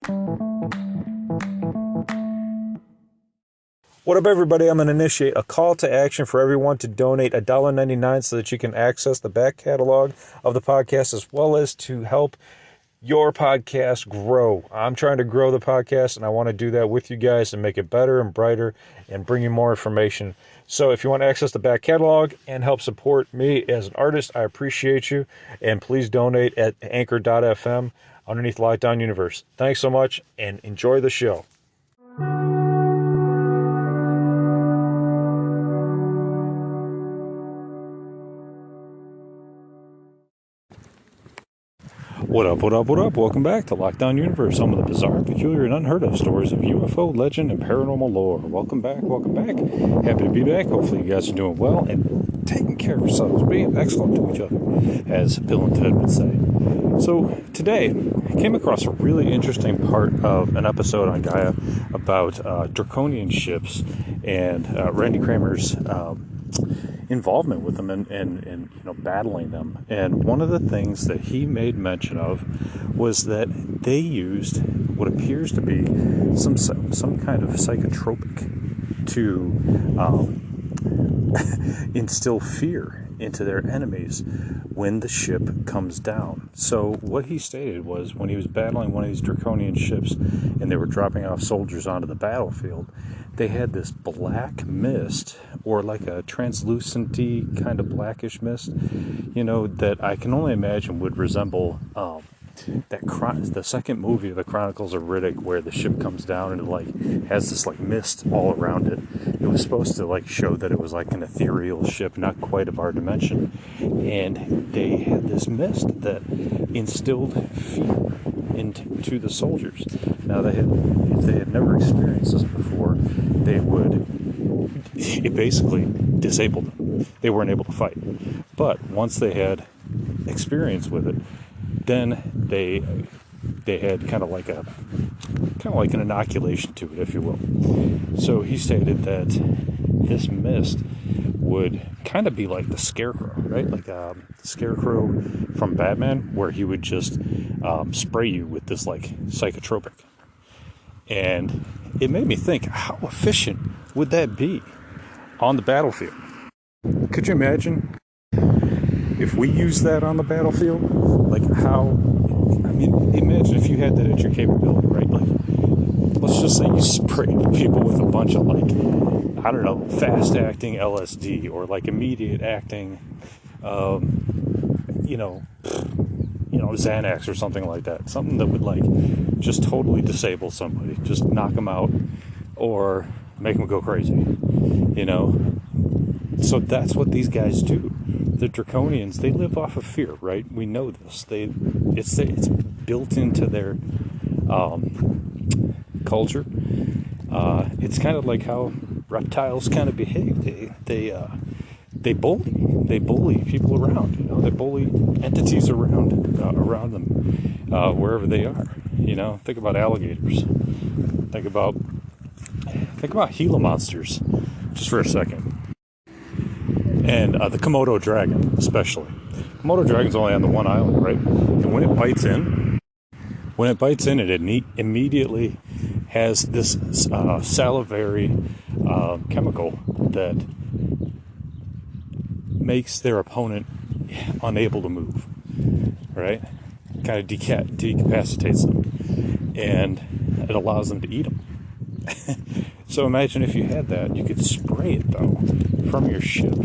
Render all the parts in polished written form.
What up, everybody? I'm going to initiate a call to action for everyone to donate $1.99 so that you can access the back catalog of the podcast, as well as to help your podcast grow. I'm trying to grow the podcast, and I want to do that with you guys and make it better and brighter and bring you more information. So if you want to access the back catalog and help support me as an artist, I appreciate you. And please donate at anchor.fm underneath Lockdown Universe. Thanks so much, and enjoy the show. What up, what up, what up? Welcome back to Lockdown Universe, home of the bizarre, peculiar, and unheard of stories of UFO, legend, and paranormal lore. Welcome back, welcome back. Happy to be back. Hopefully you guys are doing well and taking care of yourselves, being excellent to each other, as Bill and Ted would say. So today, I came across a really interesting part of an episode on Gaia about draconian ships and Randy Kramer's involvement with them and battling them. And one of the things that he made mention of was that they used what appears to be some kind of psychotropic to instill fear into their enemies when the ship comes down. So what he stated was, when he was battling one of these draconian ships and they were dropping off soldiers onto the battlefield, they had this black mist, or like a translucent-y kind of blackish mist, that I can only imagine would resemble the second movie of the Chronicles of Riddick, where the ship comes down and it has this mist all around it. It was supposed to show that it was like an ethereal ship, not quite of our dimension, and they had this mist that instilled fear into the soldiers. Now, if they had never experienced this before, it basically disabled them. They weren't able to fight. But once they had experience with it, then they had kind of like an inoculation to it, if you will. So he stated that this mist would kind of be like the Scarecrow, right? Like the Scarecrow from Batman, where he would just spray you with this psychotropic. And it made me think, how efficient would that be on the battlefield? Could you imagine if we used that on the battlefield? Imagine if you had that at your capability, right? Let's just say you sprayed people with a bunch of fast acting LSD, or immediate acting, Xanax or something like that. Something that would just totally disable somebody, just knock them out or make them go crazy, So that's what these guys do. The Draconians, they live off of fear, right? We know this. It's built into their culture. It's kind of like how reptiles kind of behave. They bully people around. They bully entities around them wherever they are. Think about alligators. Think about Gila monsters, just for a second. And the Komodo dragon, especially. Komodo dragon's only on the one island, right? And when it bites in, it immediately has this salivary chemical that makes their opponent unable to move, right? Kind of decapacitates them, and it allows them to eat them. So imagine if you had that. You could spray it, though, from your ship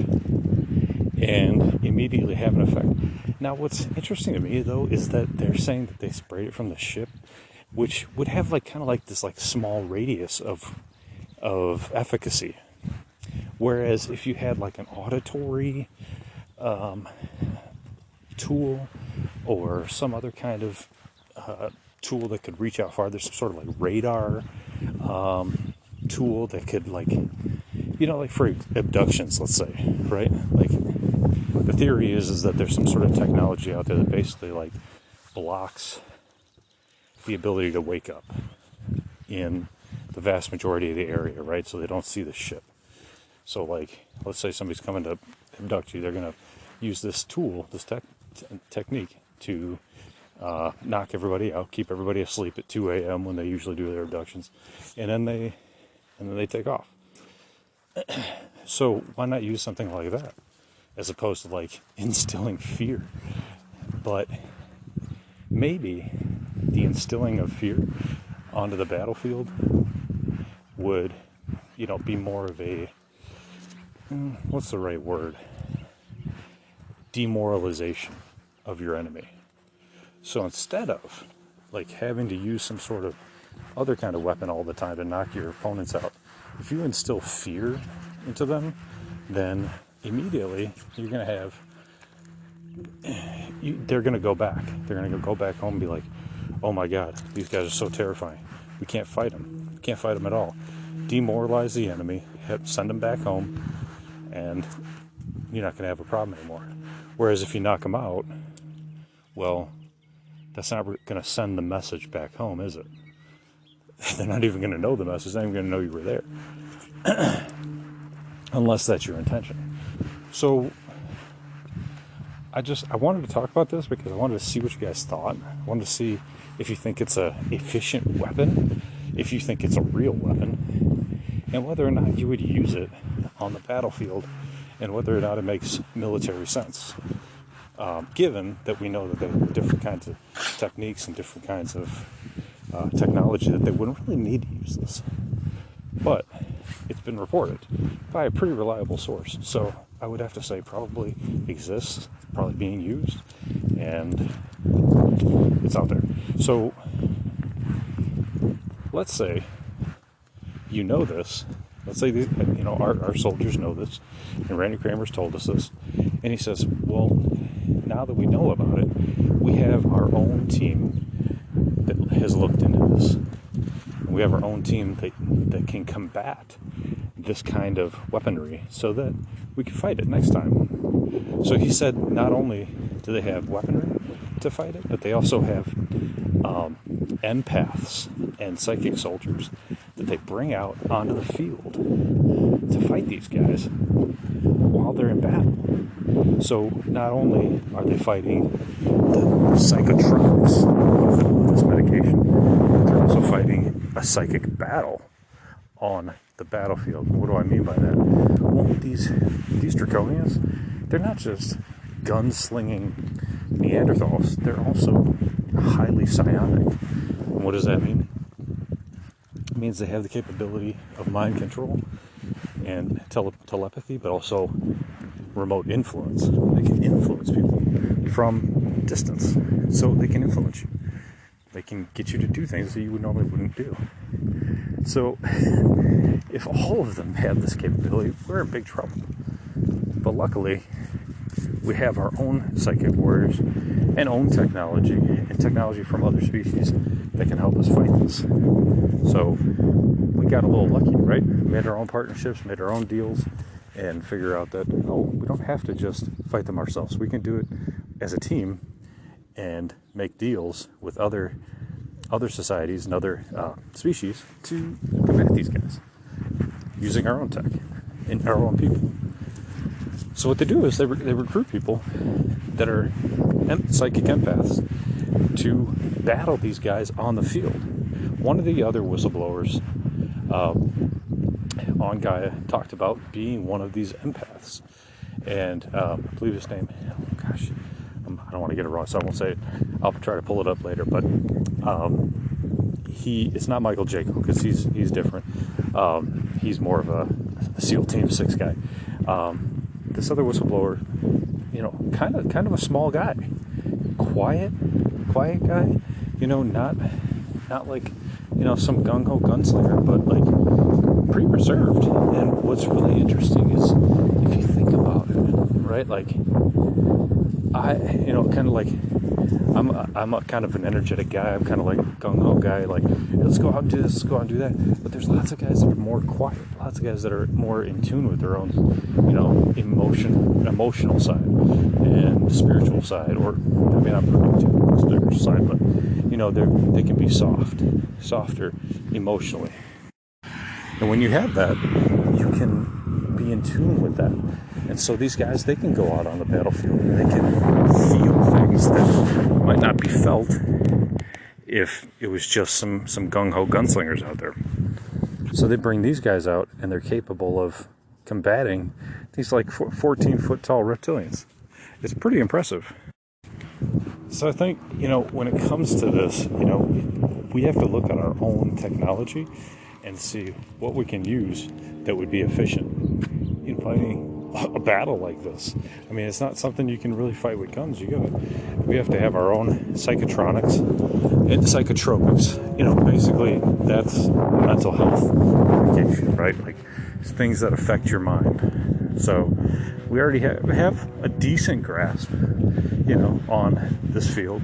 and immediately have an effect. Now, what's interesting to me, though, is that they're saying that they sprayed it from the ship, which would have this small radius of efficacy. Whereas if you had an auditory tool, or some other kind of tool that could reach out farther, some sort of radar tool that could for abductions, let's say, right? The theory is that there's some sort of technology out there that basically blocks the ability to wake up in the vast majority of the area, right? So they don't see the ship. So let's say somebody's coming to abduct you, they're going to use this tool, this technique to knock everybody out, keep everybody asleep at 2 a.m. when they usually do their abductions, and then they take off. So why not use something like that as opposed to like instilling fear? But maybe the instilling of fear onto the battlefield would, be more of a, what's the right word? Demoralization of your enemy. So instead of like having to use some sort of other kind of weapon all the time to knock your opponents out, if you instill fear into them, then immediately you're going to have, they're going to go back. They're going to go back home and be like, oh my God, these guys are so terrifying. We can't fight them. We can't fight them at all. Demoralize the enemy, send them back home, and you're not going to have a problem anymore. Whereas if you knock them out, well, that's not going to send the message back home, is it? They're not even going to know the message. They're not even going to know you were there. Unless that's your intention. So I wanted to talk about this because I wanted to see what you guys thought. I wanted to see if you think it's an efficient weapon, if you think it's a real weapon, and whether or not you would use it on the battlefield, and whether or not it makes military sense. Given that we know that there are different kinds of techniques and different kinds of technology that they wouldn't really need to use this. But it's been reported by a pretty reliable source. So I would have to say probably exists, probably being used, and it's out there. So let's say you know this. Let's say our soldiers know this, and Randy Kramer's told us this, and he says, well, now that we know about it, we have our own team that has looked into this. We have our own team that can combat this kind of weaponry so that we can fight it next time. So he said not only do they have weaponry to fight it, but they also have empaths and psychic soldiers that they bring out onto the field to fight these guys while they're in battle. So not only are they fighting the psychotropics of this medication, but they're also fighting a psychic battle on the battlefield. What do I mean by that? Well, these draconians, they're not just gunslinging Neanderthals, they're also highly psionic. And what does that mean? It means they have the capability of mind control and telepathy, but also remote influence. They can influence people from distance, so they can influence you. They can get you to do things that you normally wouldn't do. So if all of them have this capability, we're in big trouble. But luckily, we have our own psychic warriors and own technology, and technology from other species that can help us fight this. So we got a little lucky, right? We made our own partnerships, made our own deals, and figure out that, we don't have to just fight them ourselves. We can do it as a team and make deals with other societies and other species to combat these guys using our own tech and our own people. So what they do is they recruit people that are psychic empaths to battle these guys on the field. One of the other whistleblowers on Gaia talked about being one of these empaths, and I believe his name, I don't want to get it wrong, so I won't say it. I'll try to pull it up later, but it's not Michael Jacob, because he's different. He's more of a SEAL Team 6 guy. This other whistleblower, kind of a small guy, quiet guy, not like, some gung-ho gunslinger, but like pretty reserved. And what's really interesting is if you think about it, right? Like I'm a kind of an energetic guy. I'm kind of like a gung-ho guy, like, hey, let's go out and do this, let's go out and do that. But there's lots of guys that are more quiet, lots of guys that are more in tune with their own, emotional side and spiritual side, or I mean, I'm not into the spiritual side, but they can be softer emotionally. And when you have that, you can be be in tune with that. And so these guys, they can go out on the battlefield and they can feel things that might not be felt if it was just some gung-ho gunslingers out there. So they bring these guys out and they're capable of combating these like 14-foot tall reptilians. It's pretty impressive. So I think, when it comes to this, we have to look at our own technology and see what we can use that would be efficient in fighting a battle like this. I mean, it's not something you can really fight with guns. We have to have our own psychotronics and psychotropics. Basically that's mental health medication, right? Like things that affect your mind. So we already have a decent grasp, on this field.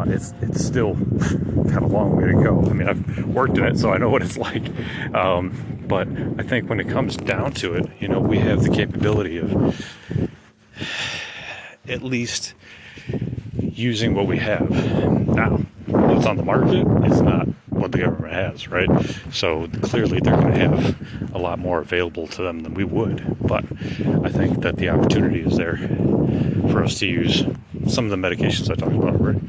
It's still got a long way to go. I mean, I've worked in it, so I know what it's like. But I think when it comes down to it, we have the capability of at least using what we have. Now, what's on the market is not what the government has, right? So clearly they're going to have a lot more available to them than we would. But I think that the opportunity is there for us to use some of the medications I talked about already.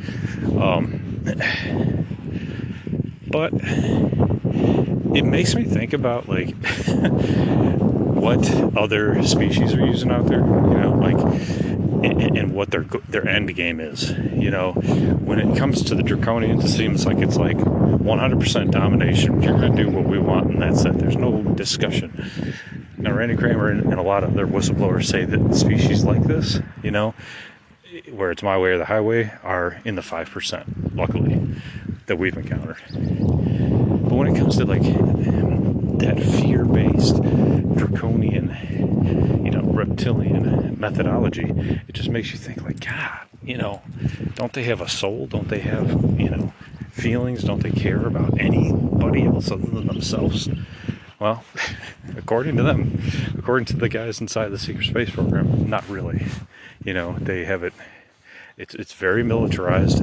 But it makes me think about like what other species are using out there, and what their end game is. When it comes to the Draconians, it seems like it's like 100% domination. You're going to do what we want, and that's it. There's no discussion. Now, Randy Kramer and a lot of other whistleblowers say that species like this, where it's my way or the highway, are in the 5%, luckily, that we've encountered. But when it comes to like that fear-based draconian, reptilian methodology, it just makes you think like, God, don't they have a soul? Don't they have, feelings? Don't they care about anybody else other than themselves? Well, according to them, according to the guys inside the secret space program, not really. They have it. It's very militarized.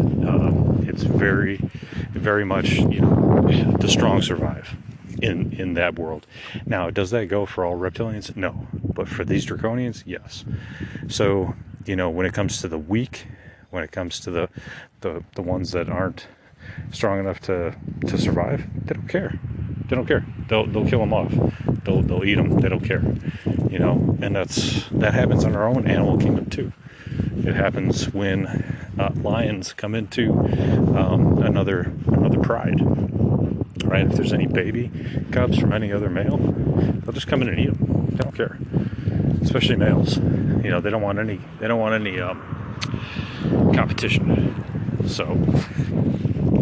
It's very, very much, the strong survive in that world. Now, does that go for all reptilians? No. But for these draconians, yes. So, when it comes to the weak, when it comes to the ones that aren't strong enough to survive, they don't care. They don't care. They'll kill them off. They'll eat them. They don't care. And that happens in our own animal kingdom too. It happens when lions come into another pride. Right? If there's any baby cubs from any other male, they'll just come in and eat them. They don't care. Especially males. They don't want any. They don't want any competition. So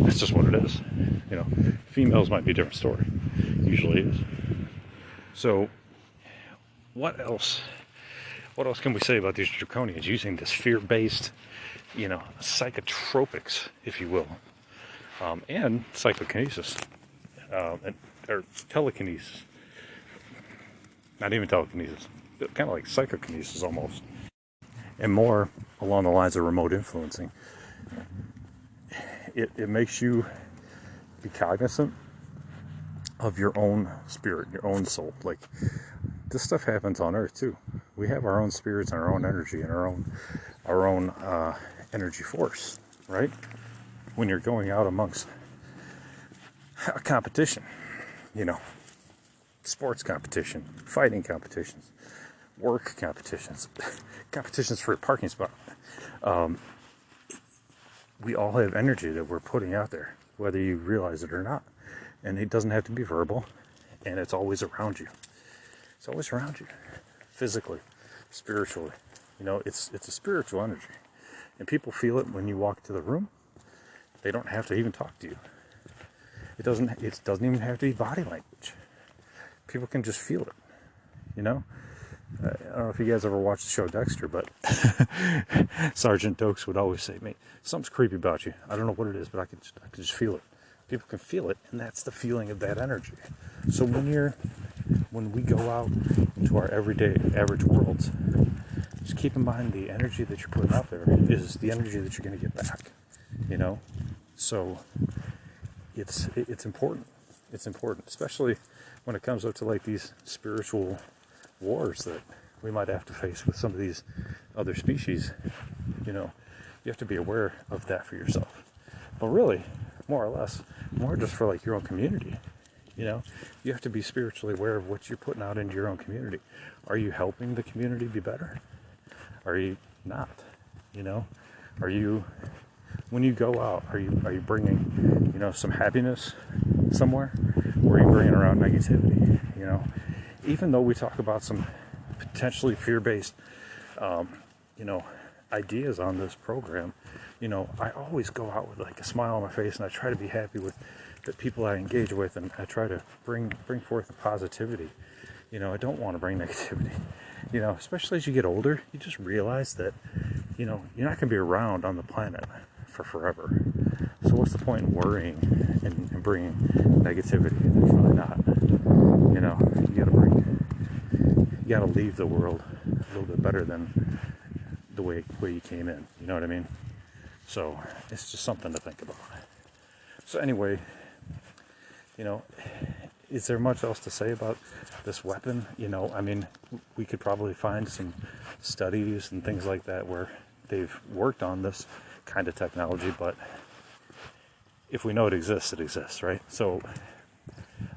that's just what it is. Females might be a different story. Usually is. So what else? What else can we say about these draconians using this fear-based, psychotropics, if you will, and psychokinesis, or telekinesis? Not even telekinesis, kind of like psychokinesis almost, and more along the lines of remote influencing. It makes you be cognizant of your own spirit, your own soul. Like, this stuff happens on Earth too. We have our own spirits and our own energy and our own energy force, right? When you're going out amongst a competition, sports competition, fighting competitions, work competitions, competitions for a parking spot. We all have energy that we're putting out there, whether you realize it or not. And it doesn't have to be verbal, and it's always around you. It's always around you, physically, spiritually. It's a spiritual energy. And people feel it when you walk to the room. They don't have to even talk to you. It doesn't even have to be body language. People can just feel it, I don't know if you guys ever watched the show Dexter, but Sergeant Dokes would always say, mate, something's creepy about you. I don't know what it is, but I can just feel it. People can feel it, and that's the feeling of that energy. So when we go out into our everyday average worlds, just keep in mind the energy that you're putting out there is the energy that you're going to get back. So it's important. It's important, especially when it comes up to like these spiritual wars that we might have to face with some of these other species. You know, you have to be aware of that for yourself. But really, more or less, more just for like your own community. You know, you have to be spiritually aware of what you're putting out into your own community. Are you helping the community be better? Are you not? You know, are you, when you go out, are you bringing, you know, some happiness somewhere, or are you bringing around negativity? You know, even though we talk about some potentially fear-based, you know, ideas on this program, you know, I always go out with like a smile on my face, and I try to be happy with the people I engage with, and I try to bring forth the positivity. You know, I don't want to bring negativity. You know, especially as you get older, you just realize that, you know, you're not going to be around on the planet for forever. So what's the point in worrying and bringing negativity? There's really not. You know, you got to leave the world a little bit better than the way you came in. You know what I mean? So it's just something to think about. So anyway, you know, is there much else to say about this weapon? You know, I mean, we could probably find some studies and things like that where they've worked on this kind of technology, but if we know it exists, right? So,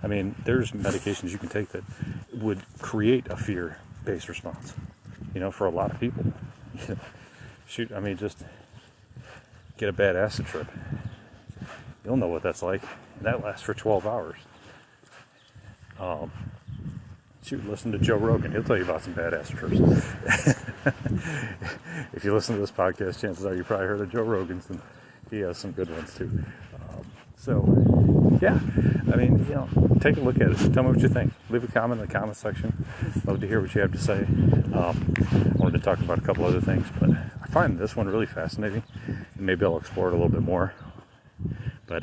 I mean, there's medications you can take that would create a fear-based response, you know, for a lot of people. Shoot, I mean, just get a bad acid trip. You'll know what that's like. And that lasts for 12 hours. Shoot, listen to Joe Rogan. He'll tell you about some bad acid trips. If you listen to this podcast, chances are you probably heard of Joe Rogan's, and he has some good ones too. So, yeah, I mean, you know, take a look at it. Tell me what you think. Leave a comment in the comment section. Love to hear what you have to say. I wanted to talk about a couple other things, but I find this one really fascinating, and maybe I'll explore it a little bit more. But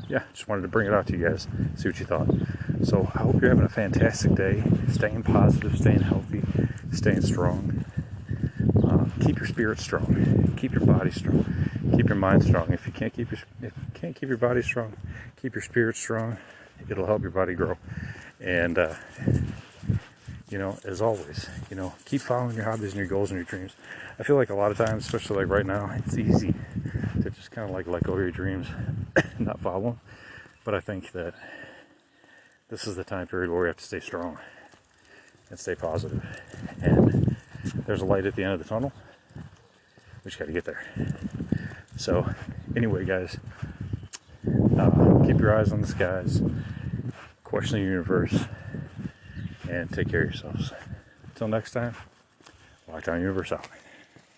yeah, just wanted to bring it out to you guys, see what you thought. So I hope you're having a fantastic day, staying positive, staying healthy, staying strong. Keep your spirit strong, keep your body strong, keep your mind strong. If you can't keep your body strong, keep your spirit strong. It'll help your body grow. And you know, as always, you know, keep following your hobbies and your goals and your dreams. I feel like a lot of times, especially like right now, it's easy to just kind of like let go of your dreams, not follow them. But I think that this is the time period where we have to stay strong and stay positive. And there's a light at the end of the tunnel. We just got to get there. So anyway, guys, keep your eyes on the skies, question the universe, and take care of yourselves. Until next time, Lockdown Universe out.